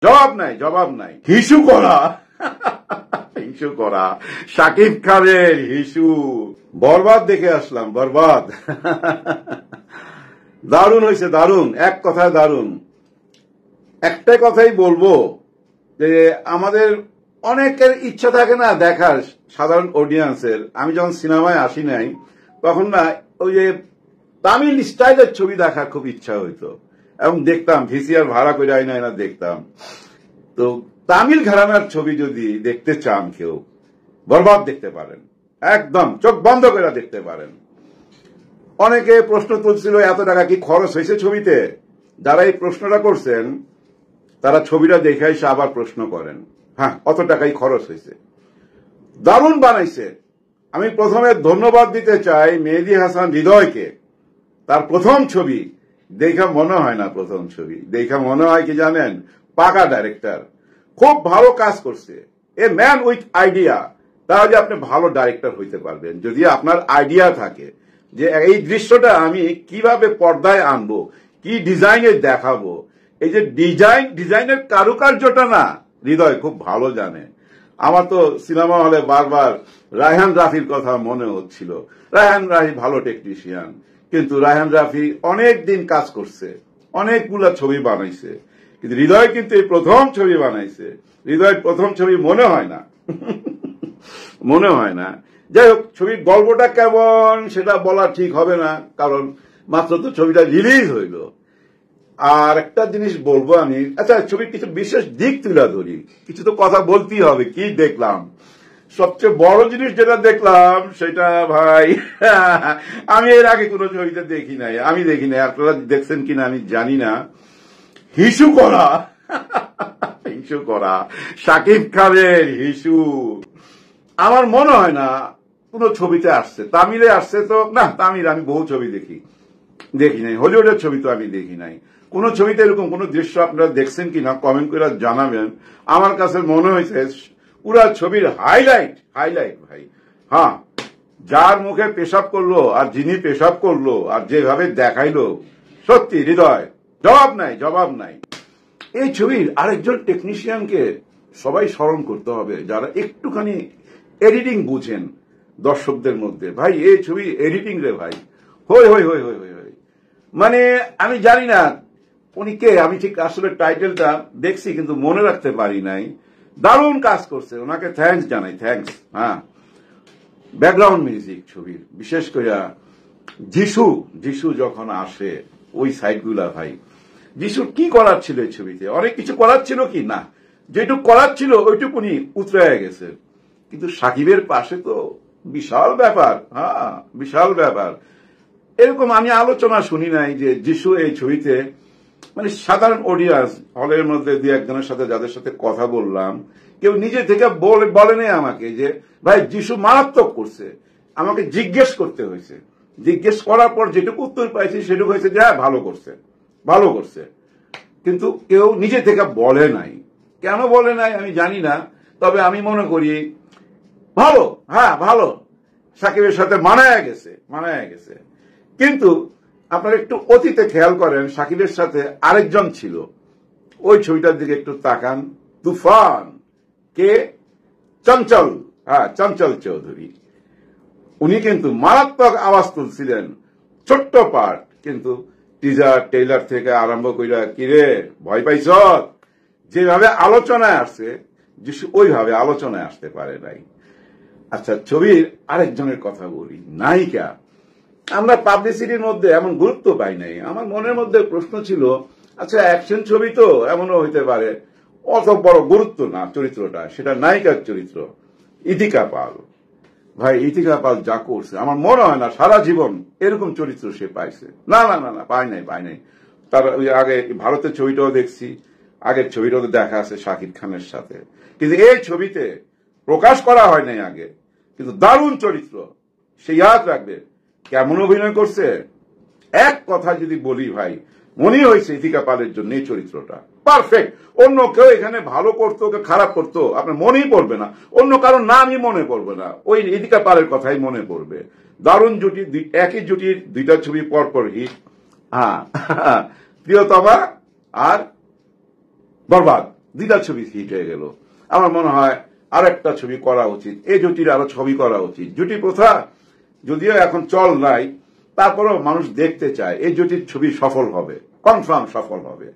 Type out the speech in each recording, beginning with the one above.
জবাব নাই, জবাব নাই। হিসু করা হিসু করা শাকিব খানের হিসু। বরবাদ দেখে আসলাম, বরবাদ। দারুণ হয়েছে, দারুণ, এক কথায় দারুণ। একটাই কথাই বলবো যে আমাদের অনেকের ইচ্ছা থাকে না দেখার, সাধারণ অডিয়েন্সের। আমি যখন সিনেমায় আসি নাই তখন না ওই যে তামিল স্টাইলের ছবি দেখার খুব ইচ্ছা হইতো এবং দেখতাম, ভিসিআর ভাড়া করে আইনা আইনা দেখতাম। তো তামিল ঘরানার ছবি যদি দেখতে চান কেউ, বরবাদ দেখতে পারেন, একদম চোখ বন্ধ করে দেখতে পারেন। অনেকে প্রশ্ন তুলছিল এত টাকা কি খরচ হয়েছে ছবিতে। যারা এই প্রশ্নটা করছেন তারা ছবিটা দেখে এসে আবার প্রশ্ন করেন, হ্যাঁ অত টাকাই খরচ হয়েছে। দারুণ বানাইছে। আমি প্রথমে ধন্যবাদ দিতে চাই মেহেদী হাসান হৃদয়কে। তার প্রথম ছবি দেখা মনে হয় না, প্রথম ছবি দেখা মনে হয় কি জানেন, পাকা ডাইরেক্টর, খুব ভালো কাজ করছে। A man with idea. তাহলে আপনি ভালো ডাইরেক্টর হইতে পারবেন যদি আপনার আইডিয়া থাকে যে এই দৃশ্যটা আমি কিভাবে পর্দায় আনবো, কি ডিজাইনে দেখাবো। এই যে ডিজাইনের কারুকার্যটা না হৃদয় খুব ভালো জানে। আমার তো সিনেমা হলে বারবার রায়হান রাফির কথা মনে হচ্ছিল। রায়হান রাফি ভালো টেকনিশিয়ান, কিন্তু রায়হান রাফি অনেক দিন কাজ করছে, অনেকগুলা ছবি বানাইছে, কিন্তু হৃদয় কিন্তু এই প্রথম ছবি বানাইছে। হৃদয়ের প্রথম ছবি মনে হয় না, মনে হয় না। যাই হোক, ছবির গল্পটা কেমন সেটা বলা ঠিক হবে না, কারণ মাত্র তো ছবিটা রিলিজ হইল। আর একটা জিনিস বলবো আমি, আচ্ছা ছবির কিছু বিশেষ দিক তুলে ধরি, কিছু তো কথা বলতেই হবে। কি দেখলাম, সবচেয়ে বড় জিনিস যেটা দেখলাম সেটা ভাই, আমি এর আগে কোনো ছবিতে দেখি নাই, আপনারা দেখছেন কিনা আমি জানি না। হিসু করা হিসু করা শাকিব খানের হিসু আমার মনে হয় না কোন ছবিতে আসছে। তামিলে আসছে তো না, তামিল আমি বহু ছবি দেখি নাই, হলিউডের ছবি তো আমি দেখি নাই। কোন ছবিতে এরকম কোন দৃশ্য আপনারা দেখছেন কিনা কমেন্ট করে জানাবেন। আমার কাছে মনে হয়েছে পুরা ছবির হাইলাইট ভাই। হ্যাঁ, যার মুখে পেশাব করলো আর যিনি পেশাব করলো আর যেভাবে দেখাইলো, সত্যি হৃদয়, জবাব নাই, জবাব নাই। এই ছবির আরেকজন টেকনিশিয়ানকে সবাই স্মরণ করতে হবে, যারা একটুখানি এডিটিং বুঝেন দর্শকদের মধ্যে। ভাই এই ছবি এডিটিং রে ভাই, হই হই হই হই হই হই। মানে আমি জানি না উনি কে, আমি ঠিক আসলে টাইটেলটা দেখছি কিন্তু মনে রাখতে পারি নাই। দারুণ কাজ করছে, ওনাকে থ্যাঙ্কস জানাই, থ্যাঙ্কস। হ্যাঁ, ব্যাকগ্রাউন্ড মিউজিক ছবির, বিশেষ করে যিশু যখন আসে ওই সাইডগুলা ভাই, যিশুর কি করার ছিল এই ছবিতে? অনেক কিছু করার ছিল কি না, যেটুকু করার ছিল ওইটুকুনি উতরে গেছে। কিন্তু সাকিবের পাশে তো বিশাল ব্যাপার, হ্যাঁ বিশাল ব্যাপার। এরকম আমি আলোচনা শুনি নাই যে যিশু এই ছবিতে, মানে সাধারণ অডিয়েন্স হলের মধ্যে দুই একজনের সাথে যাদের সাথে কথা বললাম, কেউ নিজে থেকে বলেনি আমাকে যে ভাই যিশু মারাত্মক করছে। আমাকে জিজ্ঞেস করতে হয়েছে, জিজ্ঞেস করার পর যেটুকু উত্তর পাইছি সেটুকু হয়েছে যে হ্যাঁ ভালো করছে, ভালো করছে। কিন্তু কেউ নিজে থেকে বলে নাই। কেন বলে নাই আমি জানি না, তবে আমি মনে করি ভালো, হ্যাঁ ভালো, সাকিবের সাথে মানায় গেছে। কিন্তু আপনারা একটু অতীতে খেয়াল করেন, সাকিবের সাথে আরেকজন ছিল, ওই ছবিটার দিকে একটু তাকান, তুফান। কে? চঞ্চল, হ্যাঁ চঞ্চল চৌধুরী। উনি কিন্তু মারাত্মক আওয়াজ তুলছিলেন, ছোট্ট পার্ট, কিন্তু টিজার টেইলার থেকে আরম্ভ কইরা কিরে ভয় পাইছ, যেভাবে আলোচনায় আসছে যিশু ওইভাবে আলোচনায় আসতে পারে নাই। আচ্ছা, ছবির আরেকজনের কথা বলি, নায়িকা। আমরা পাবলিসিটির মধ্যে এমন গুরুত্ব পাই নাই। আমার মনের মধ্যে প্রশ্ন ছিল, আচ্ছা অ্যাকশন ছবি তো এমনও হইতে পারে অত বড় গুরুত্ব না চরিত্রটা, সেটা নায়িকার চরিত্র ইথিকা পাল। ভাই ইথিকা পাল যা করছে আমার মনে হয় না সারা জীবন এরকম চরিত্র সে পাইছে। না না না না, পায় নাই। তার আগে ভারতের ছবিটাও দেখছি, আগের ছবিটাও দেখা আছে শাকিব খানের সাথে, কিন্তু এই ছবিতে প্রকাশ করা হয় নাই আগে। কিন্তু দারুণ চরিত্র, সে ইয়াদ রাখবে কেমন অভিনয় করছে। এক কথা যদি বলি ভাই, মনে হয়েছে ইথিকা পালের জন্য এই চরিত্রটা পারফেক্ট। অন্য কেউ এখানে ভালো করতো, কেউ খারাপ করতো, আপনার মনেই পড়বে না, অন্য কারণ নামই মনে পড়বে না, ওই ইথিকা পালের কথাই মনে পড়বে। দারুণ জুটি, একই জুটির দুইটা ছবি পরপর হিট। হ্যাঁ, প্রিয়তমা আর বরবাদ। 2টা ছবি হিট হয়ে গেল। আমার মনে হয় আর একটা ছবি করা উচিত, এই জুটির আরো ছবি করা উচিত। জুটি প্রথা যদিও এখন চল নাই, তারপরেও মানুষ দেখতে চায়। এই জুটির ছবি সফল হবে, কনফার্ম সফল হবে।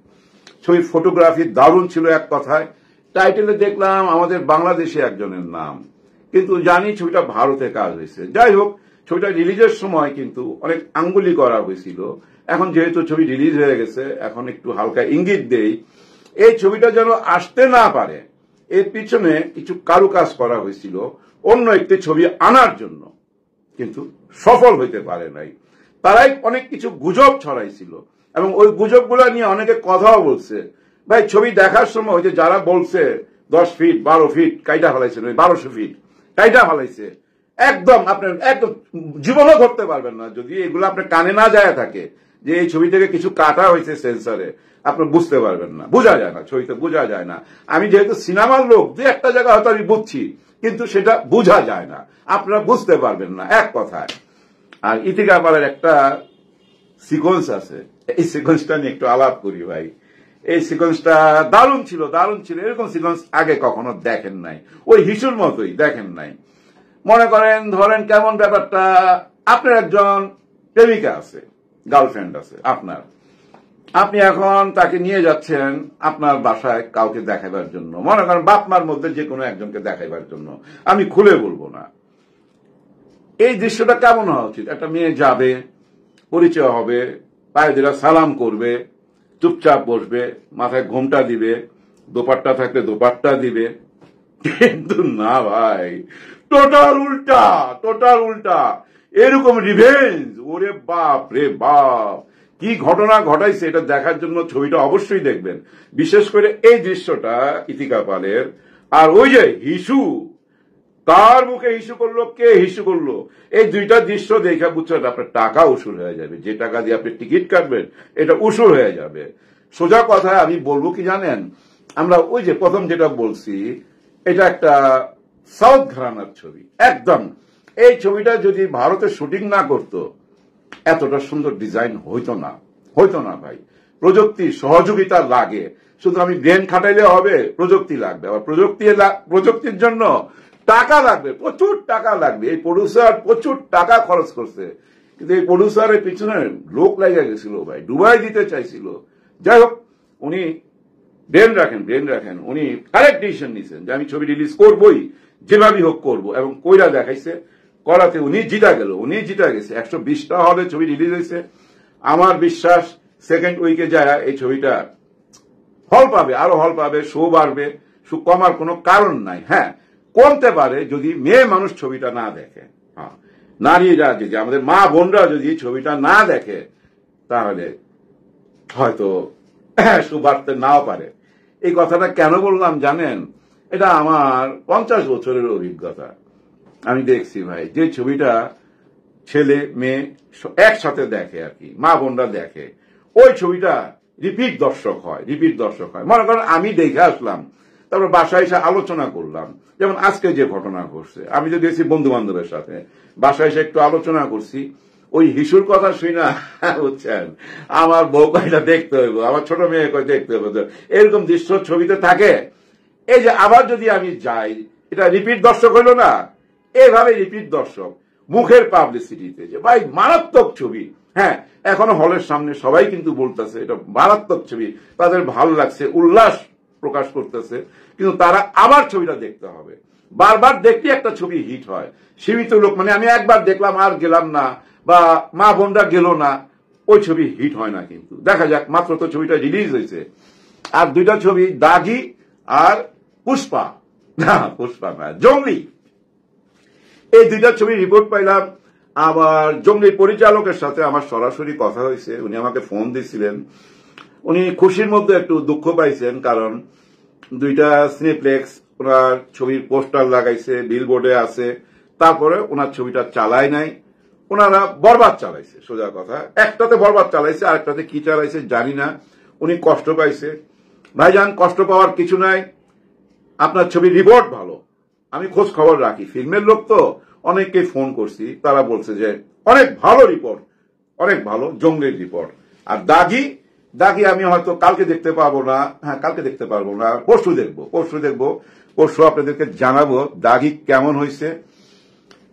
ছবির ফটোগ্রাফি দারুণ ছিল এক কথায়। টাইটেলে দেখলাম আমাদের বাংলাদেশে একজনের নাম, কিন্তু জানি ছবিটা ভারতে কাজ হয়েছে। যাই হোক, ছবিটা রিলিজের সময় কিন্তু অনেক আঙ্গুলি করা হয়েছিল। এখন যেহেতু ছবি রিলিজ হয়ে গেছে, এখন একটু হালকা ইঙ্গিত দেই, এই ছবিটা যেন আসতে না পারে এর পিছনে কিছু কারুকাজ করা হয়েছিল অন্য একটি ছবি আনার জন্য, কিন্তু সফল হইতে পারে নাই। তারাই অনেক কিছু গুজব ছড়াইছিল এবং ওই গুজবগুলো নিয়ে অনেকে কথাও বলছে। ভাই, ছবি দেখার সময় ওই যে যারা বলছে 10 ফিট 12 ফিট কাইটা ফেলাইছে, 1200 ফিট কাইটা ফেলাইছে, একদম আপনার একদম জীবনও ধরতে পারবেন না যদি এগুলো আপনার কানে না যায় থাকে যে এই ছবি থেকে কিছু কাটা হয়েছে সেন্সরে, আপনি বুঝতে পারবেন না, বোঝা যায় না, ছবিতে বোঝা যায় না। আমি যেহেতু সিনেমার লোক, যে একটা জায়গা হয়তো আমি বুঝছি, কিন্তু সেটা বোঝা যায় না, আপনারা বুঝতে পারবেন না এক কথায়। আর ইতিকা পালের একটা সিকোয়েন্স আছে, এই সিকোয়েন্সটা নিয়ে একটু আলাপ করি ভাই। এই সিকোয়েন্সটা দারুণ ছিল, দারুণ ছিল। এরকম সিকোয়েন্স আগে কখনো দেখেন নাই, ওই হিসুর মতোই দেখেন নাই। মনে করেন, ধরেন কেমন ব্যাপারটা, আপনার একজন প্রেমিকা আছে, গার্লফ্রেন্ড আছে আপনার, আপনি এখন তাকে নিয়ে যাচ্ছেন আপনার বাসায় কাউকে দেখাবার জন্য, মনে করেন বাপ মার মধ্যে যে কোনো একজনকে দেখাবার জন্য, আমি খুলে বলবো না। এই দৃশ্যটা কেমন হওয়া উচিত? একটা মেয়ে যাবে, পরিচয় হবে, পায়ে দিলা সালাম করবে, চুপচাপ বসবে, মাথায় ঘোমটা দিবে, দোপাট্টা থাকলে দোপাট্টা দিবে। কিন্তু না ভাই, টোটাল উল্টা, টোটাল উল্টা। এরকম রিভেঞ্জ, ওরে বাপ রে বাপ, কি ঘটনা ঘটাইছে এটা দেখার জন্য ছবিটা অবশ্যই দেখবেন। বিশেষ করে এই দৃশ্যটা ইতিকা পালের, আর ওই যে হিসু, কার মুখে হিসু করলো, কে হিসু করলো, এই দুইটা দৃশ্য দেখে বুঝছেন আপনার টাকা উসুল হয়ে যাবে। যে টাকা দিয়ে আপনি টিকিট কাটবেন এটা উসুল হয়ে যাবে। সোজা কথা আমি বলবো কি জানেন, আমরা ওই যে প্রথম যেটা বলছি, এটা একটা সাউথ ঘরানার ছবি একদম। এই ছবিটা যদি ভারতে শুটিং না করতো এতটা সুন্দর ডিজাইন হইতো না, হইতো না ভাই। প্রযুক্তি সহযোগিতা লাগে, শুধু আমি ব্রেন খাটাইলে হবে, প্রযুক্তি লাগবে। আবার প্রযুক্তির জন্য টাকা লাগবে, প্রচুর টাকা লাগবে। এই প্রডিউসার প্রচুর টাকা খরচ করছে, কিন্তু এই প্রডিউসারের পিছনে লোক লেগে গেছিল ভাই, ডুবাই দিতে চাইছিল। যাই হোক, উনি ব্রেন রাখেন, উনি কারেক্ট ডিসিশন নিয়েছেন যে আমি ছবি রিলিজ করবই, যেভাবেই হোক করবো, এবং কইরা দেখাইছে। করাতে উনি জিতা গেছে। 120টা হলে ছবি রিলিজ হয়েছে। আমার বিশ্বাস সেকেন্ড উইকে যায় এই ছবিটা হল পাবে, আরো হল পাবে, শো বাড়বে, শো কমার কোনো কারণ নাই। হ্যাঁ, কমতে পারে যদি মেয়ে মানুষ ছবিটা না দেখে। হ্যাঁ, নারীরা যদি, আমাদের মা বোনরা যদি ছবিটা না দেখে, তাহলে হয়তো শো বাড়তে নাও পারে। এই কথাটা কেন বললাম জানেন? এটা আমার 50 বছরের অভিজ্ঞতা। আমি দেখছি ভাই, যে ছবিটা ছেলে মেয়ে একসাথে দেখে আর কি, মা বোনরা দেখে, ওই ছবিটা রিপিট দর্শক হয়। মনে করেন আমি দেখে আসলাম, তারপর বাসায় এসে আলোচনা করলাম। যেমন আজকে যে ঘটনা ঘটছে, আমি যে দেখছি বন্ধু বান্ধবের সাথে, বাসায় এসে একটু আলোচনা করছি, ওই হিসুর কথা শুই না, বুঝছেন, আমার বউ কয়টা দেখতে হইব, আমার ছোট মেয়ে কয় দেখতে হইব। এরকম দৃশ্য ছবিতে থাকে। এই যে আবার যদি আমি যাই, এটা রিপিট দর্শক হইল না? এইভাবে রিপিট দর্শক মুখের পাবলিসিটিতে, যে ভাই মারাত্মক ছবি। হ্যাঁ, এখনো হলের সামনে সবাই কিন্তু বলতেছে এটা মারাত্মক ছবি, তাদের ভালো লাগছে, উল্লাস প্রকাশ করতেছে, কিন্তু তারা আবার ছবিটা দেখতে হবে। বারবার দেখলে একটা ছবি হিট হয়। সীমিত লোক, মানে আমি একবার দেখলাম আর গেলাম না, বা মা বোনরা গেল না, ওই ছবি হিট হয় না। কিন্তু দেখা যাক, মাত্র তো ছবিটা রিলিজ হয়েছে। আর দুইটা ছবি, দাগি আর পুষ্পা না, জঙ্গলি, এই দুইটা ছবি রিপোর্ট পাইলাম। আবার জঙ্গলির পরিচালকের সাথে আমার সরাসরি কথা হয়েছে, উনি আমাকে ফোন দিয়েছিলেন। উনি খুশির মধ্যে একটু দুঃখ পাইছেন, কারণ দুইটা সিনেপ্লেক্স ওনার ছবির পোস্টার লাগাইছে, বিলবোর্ডে আছে, তারপরে ওনার ছবিটা চালায় নাই, ওনারা বরবাদ চালাইছে। সোজা কথা, একটাতে বরবাদ চালাইছে, আরেকটাতে কি চালাইছে জানি না। উনি কষ্ট পাইছে। ভাইজান, কষ্ট পাওয়ার কিছু নাই, আপনার ছবি রিপোর্ট ভালো। আমি খোঁজ খবর রাখি, ফিল্মের লোক তো, অনেককে ফোন করছি, তারা বলছে যে অনেক ভালো রিপোর্ট, অনেক ভালো জঙ্গলির রিপোর্ট। আর দাগি দাগি আমি হয়তো কালকে দেখতে পারবো না, হ্যাঁ কালকে দেখতে পারবো না, পরশু দেখবো, পরশু আপনাদেরকে জানাবো দাগি কেমন হয়েছে।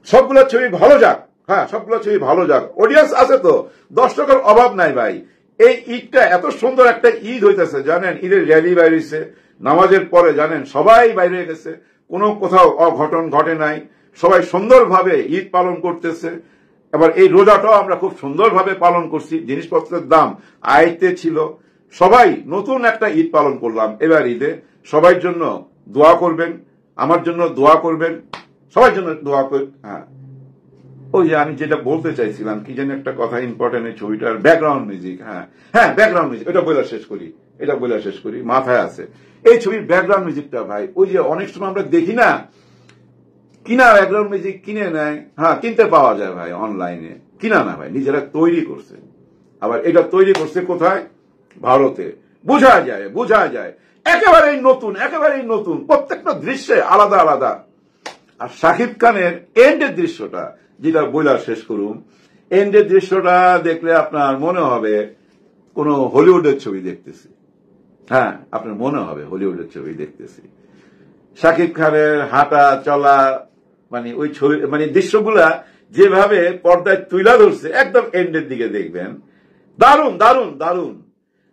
সবগুলো ছবি ভালো যাক, হ্যাঁ সবগুলো ছবি ভালো যাক, অডিয়েন্স আছে তো, দর্শকের অভাব নাই ভাই। এই ঈদটা এত সুন্দর একটা ঈদ হইতেছে জানেন, ঈদের র্যালি বাইরেছে, নামাজের পরে জানেন সবাই বাইরে গেছে, কোনো কোথাও অঘটন ঘটে নাই, সবাই সুন্দরভাবে ঈদ পালন করতেছে। এবার এই রোজাটাও আমরা খুব সুন্দরভাবে পালন করছি, জিনিসপত্রের দাম আয়ত্তে ছিল, সবাই নতুন একটা ঈদ পালন করলাম এবার ঈদে। সবার জন্য দোয়া করবেন, আমার জন্য দোয়া করবেন, সবার জন্য দোয়া করবেন। হ্যাঁ ওই যে আমি যেটা বলতে চাইছিলাম, কি যেন একটা কথা ইম্পর্টেন্ট, এই ছবিটার ব্যাকগ্রাউন্ড মিউজিক, হ্যাঁ ব্যাকগ্রাউন্ড মিউজিক, এটা বলে শেষ করি, মাথায় আছে এই ছবির ব্যাকগ্রাউন্ড মিউজিকটা ভাই। ওই যে অনেক সময় আমরা দেখি না, কিনা ব্যাকগ্রাউন্ড মিউজিক কিনে নেয়, হ্যাঁ কিনতে পাওয়া যায় ভাই অনলাইনে, কিনা না ভাই, নিজেরা তৈরি করছে। আবার এটা তৈরি করছে কোথায়? ভারতে। বোঝা যায় একেবারেই নতুন, প্রত্যেকটা দৃশ্যে আলাদা আলাদা। আর শাকিব খানের এন্ডের দৃশ্যটা যেটা বইলা শেষ করুন, এন্ডের দৃশ্যটা দেখলে আপনার মনে হবে কোন হলিউডের ছবি দেখতেছি, হ্যাঁ আপনার মনে হবে হলিউডের ছবি দেখতেছি। শাকিব খানের হাঁটা চলা, মানে ওই ছবি, মানে দৃশ্যগুলা যেভাবে পর্দায় তুইলা ধরছে, একদম এন্ডের দিকে দেখবেন, দারুণ।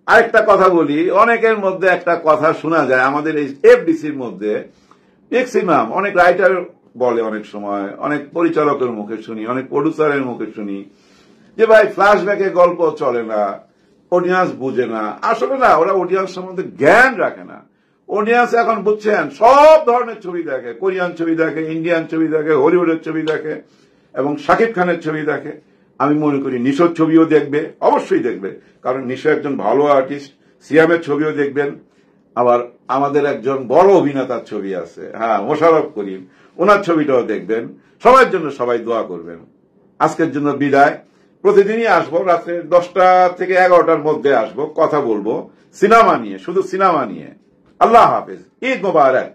আরেকটা কথা বলি, অনেকের মধ্যে একটা কথা শোনা যায় আমাদের এই এফডিসির মধ্যে, ম্যাক্সিমাম অনেক রাইটার বলে, অনেক সময় অনেক পরিচালকের মুখে শুনি, অনেক প্রডিউসারের মুখে শুনি যে ভাই ফ্ল্যাশব্যাকে গল্প চলে না, অডিয়েন্স বুঝে না। আসলে না, ওরা অডিয়েন্স সম্বন্ধে জ্ঞান রাখে না। অডিয়েন্স এখন বুঝছেন সব ধরনের ছবি দেখে, কোরিয়ান ছবি দেখে, ইন্ডিয়ান ছবি দেখে, হলিউডের ছবি দেখে এবং শাকিব খানের ছবি দেখে। আমি মনে করি নিশোর ছবিও দেখবে, অবশ্যই দেখবে, কারণ নিশো একজন ভালো আর্টিস্ট। সিয়ামের ছবিও দেখবেন, আবার আমাদের একজন বড় অভিনেতার ছবি আছে, হ্যাঁ মোশাররফ করিম, ওনার ছবিটাও দেখবেন। সবার জন্য সবাই দোয়া করবেন। আজকের জন্য বিদায়। প্রতিদিনই আসবো রাত্রে 10টা থেকে 11টার মধ্যে আসবো, কথা বলবো সিনেমা নিয়ে, শুধু সিনেমা নিয়ে। আল্লাহ হাফেজ, ঈদ মোবারক।